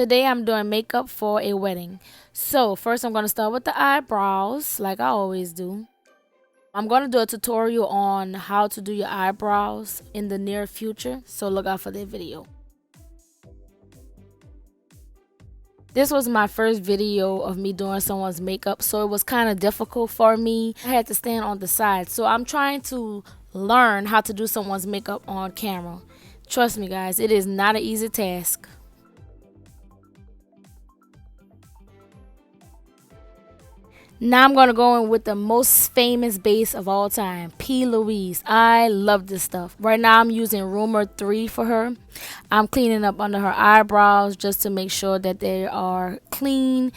today I'm doing makeup for a wedding. So first I'm going to start with the eyebrows like I always do. I'm going to do a tutorial on how to do your eyebrows in the near future, so look out for that video. This was my first video of me doing someone's makeup, so it was kind of difficult for me. I had to stand on the side, so I'm trying to learn how to do someone's makeup on camera. Trust me guys, it is not an easy task. Now I'm going to go in with the most famous base of all time, P.Louise. I love this stuff. Right now I'm using Rumor 3 for her. I'm cleaning up under her eyebrows just to make sure that they are clean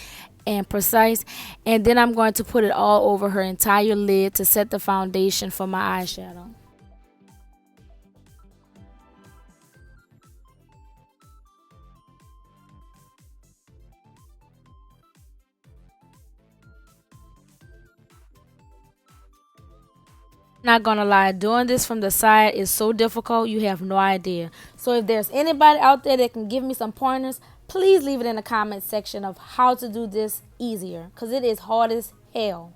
and precise. And then I'm going to put it all over her entire lid to set the foundation for my eyeshadow. Not gonna lie, doing this from the side is so difficult, you have no idea. So if there's anybody out there that can give me some pointers, please leave it in the comment section of how to do this easier, because it is hard as hell.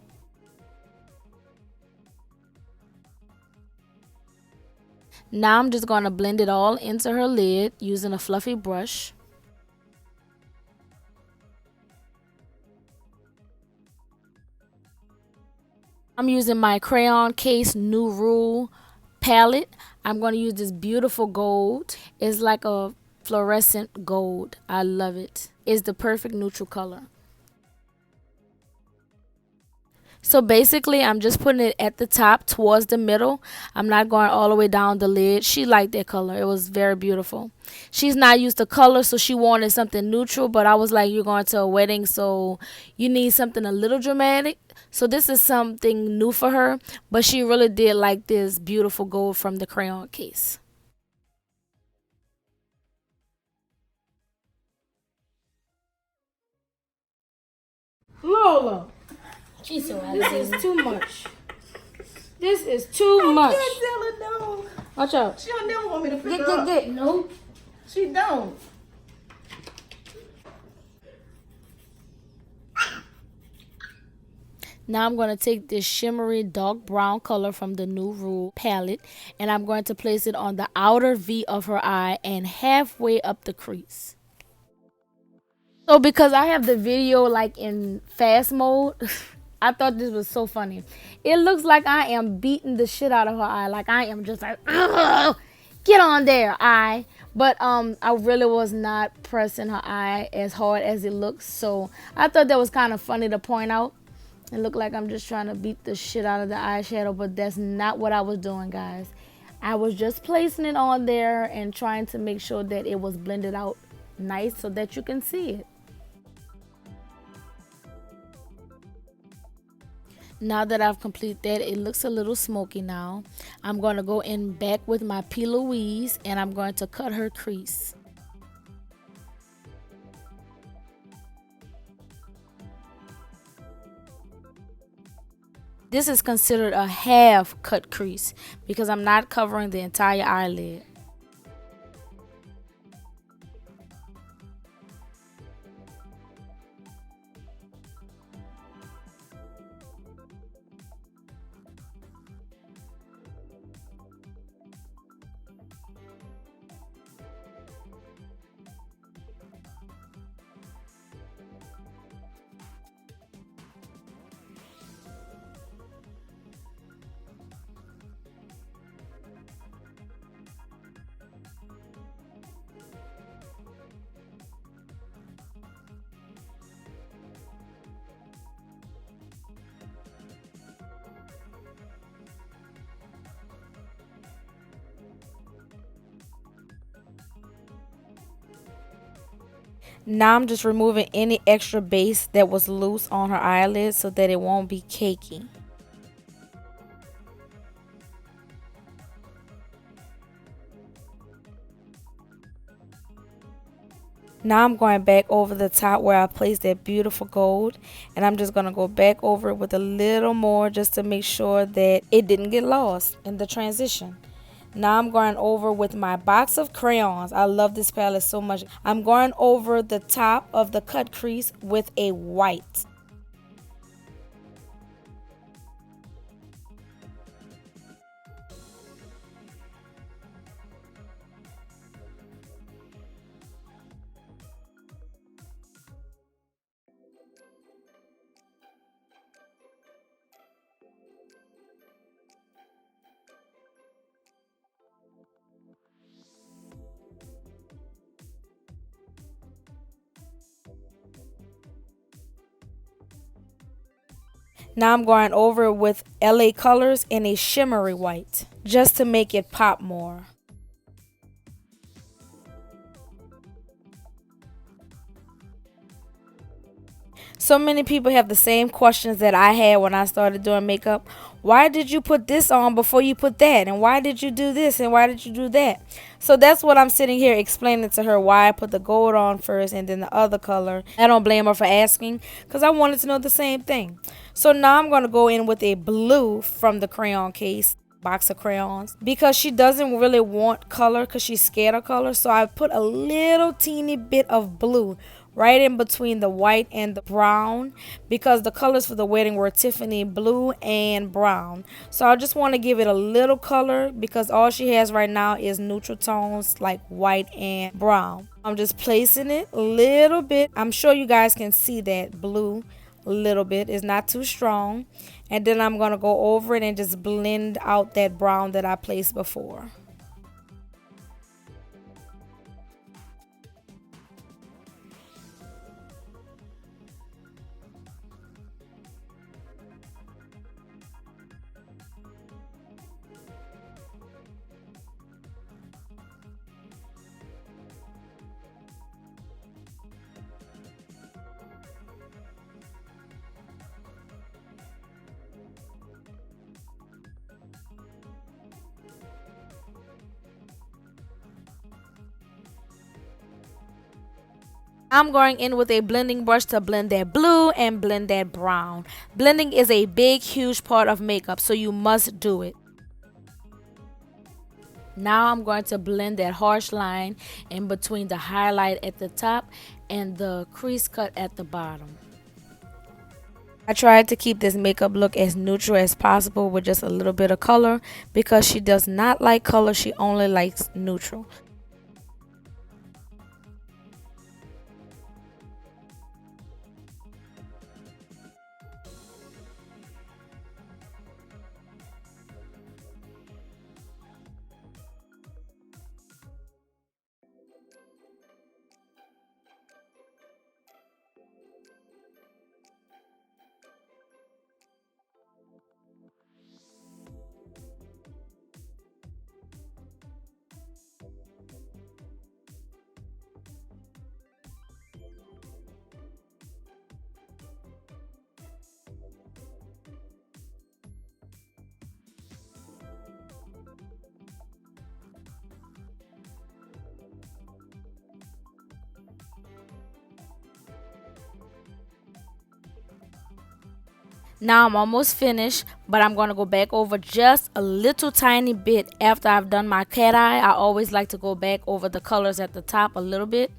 Now I'm just gonna blend it all into her lid using a fluffy brush. I'm using my Crayon Case New Rule palette. I'm going to use this beautiful gold. It's like a fluorescent gold. I love it. It's the perfect neutral color. So basically, I'm just putting it at the top towards the middle. I'm not going all the way down the lid. She liked that color. It was very beautiful. She's not used to color, so she wanted something neutral. But I was like, you're going to a wedding, so you need something a little dramatic. So this is something new for her. But she really did like this beautiful gold from the Crayon Case. Lola. She's so happy. This is too much. This is too much. I can't tell her no. Watch out. She don't never want me to pick her up. Get. No. She don't. Now I'm going to take this shimmery dark brown color from the New Rule palette and I'm going to place it on the outer V of her eye and halfway up the crease. So because I have the video like in fast mode, I thought this was so funny. It looks like I am beating the shit out of her eye. Like I am just like, get on there, eye. But I really was not pressing her eye as hard as it looks. So I thought that was kind of funny to point out. It looked like I'm just trying to beat the shit out of the eyeshadow. But that's not what I was doing, guys. I was just placing it on there and trying to make sure that it was blended out nice so that you can see it. Now that I've completed that, it looks a little smoky now. I'm going to go in back with my P.Louise and I'm going to cut her crease. This is considered a half cut crease because I'm not covering the entire eyelid. Now I'm just removing any extra base that was loose on her eyelid so that it won't be cakey. Now I'm going back over the top where I placed that beautiful gold, and I'm just going to go back over it with a little more just to make sure that it didn't get lost in the transition. Now I'm going over with my box of crayons. I love this palette so much. I'm going over the top of the cut crease with a white. Now I'm going over it with LA Colors in a shimmery white, just to make it pop more. So many people have the same questions that I had when I started doing makeup. Why did you put this on before you put that? And why did you do this? And why did you do that? So that's what I'm sitting here explaining to her, why I put the gold on first and then the other color. I don't blame her for asking because I wanted to know the same thing. So now I'm going to go in with a blue from the crayon case. Box of crayons, because she doesn't really want color because she's scared of color. So I put a little teeny bit of blue right in between the white and the brown, because the colors for the wedding were Tiffany blue and brown. So I just want to give it a little color because all she has right now is neutral tones like white and brown. I'm just placing it a little bit. I'm sure you guys can see that blue a little bit. It's not too strong. And then I'm going to go over it and just blend out that brown that I placed before. I'm going in with a blending brush to blend that blue and blend that brown. Blending is a big, huge part of makeup, so you must do it. Now I'm going to blend that harsh line in between the highlight at the top and the crease cut at the bottom. I tried to keep this makeup look as neutral as possible with just a little bit of color because she does not like color, she only likes neutral. Now I'm almost finished, but I'm going to go back over just a little tiny bit after I've done my cat eye. I always like to go back over the colors at the top a little bit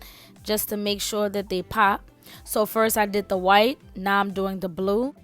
just to make sure that they pop. So first I did the white, now I'm doing the blue.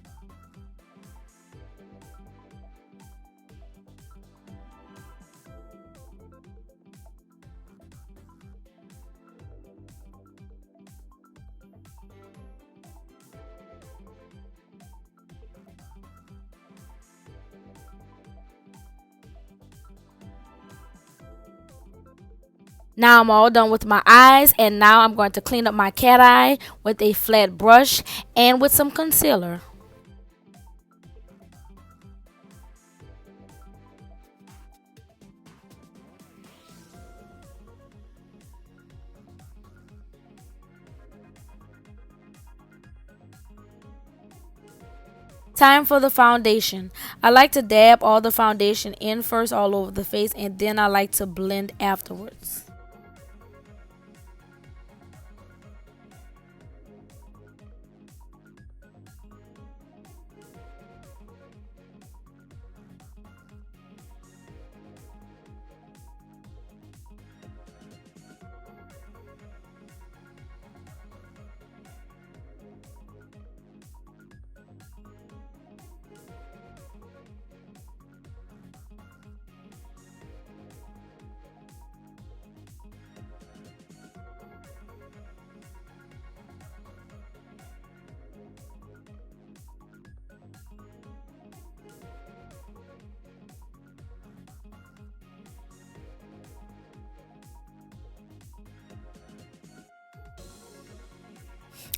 Now I'm all done with my eyes, and now I'm going to clean up my cat eye with a flat brush and with some concealer. Time for the foundation. I like to dab all the foundation in first all over the face, and then I like to blend afterwards.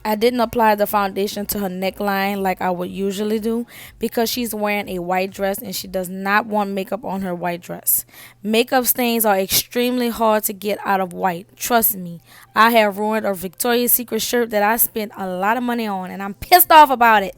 I didn't apply the foundation to her neckline like I would usually do because she's wearing a white dress and she does not want makeup on her white dress. Makeup stains are extremely hard to get out of white. Trust me, I have ruined a Victoria's Secret shirt that I spent a lot of money on and I'm pissed off about it.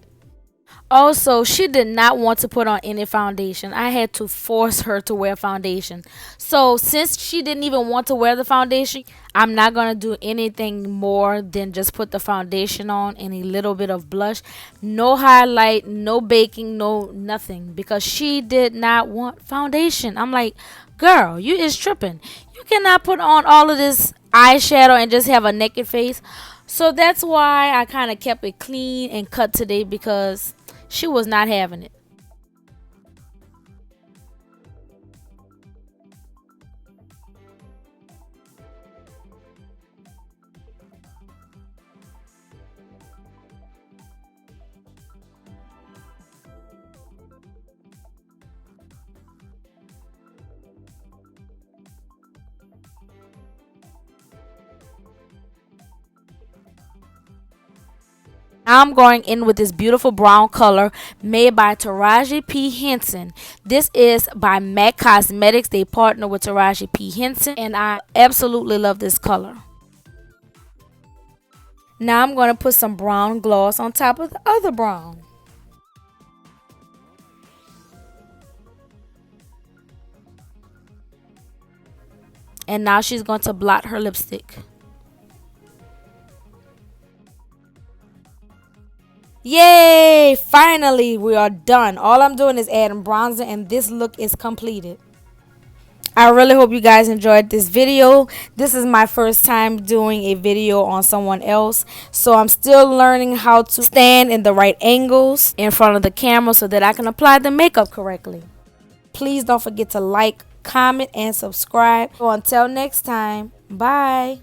Also, she did not want to put on any foundation. I had to force her to wear foundation. So, since she didn't even want to wear the foundation, I'm not going to do anything more than just put the foundation on and a little bit of blush. No highlight, no baking, no nothing because she did not want foundation. I'm like, girl, you is tripping. You cannot put on all of this eyeshadow and just have a naked face. So that's why I kind of kept it clean and cut today because she was not having it. Now I'm going in with this beautiful brown color made by Taraji P. Henson. This is by MAC Cosmetics. They partner with Taraji P. Henson and I absolutely love this color. Now I'm going to put some brown gloss on top of the other brown. And now she's going to blot her lipstick. Yay! Finally, we are done. All I'm doing is adding bronzer and this look is completed. I really hope you guys enjoyed this video. This is my first time doing a video on someone else. So I'm still learning how to stand in the right angles in front of the camera so that I can apply the makeup correctly. Please don't forget to like, comment, and subscribe. So until next time, bye.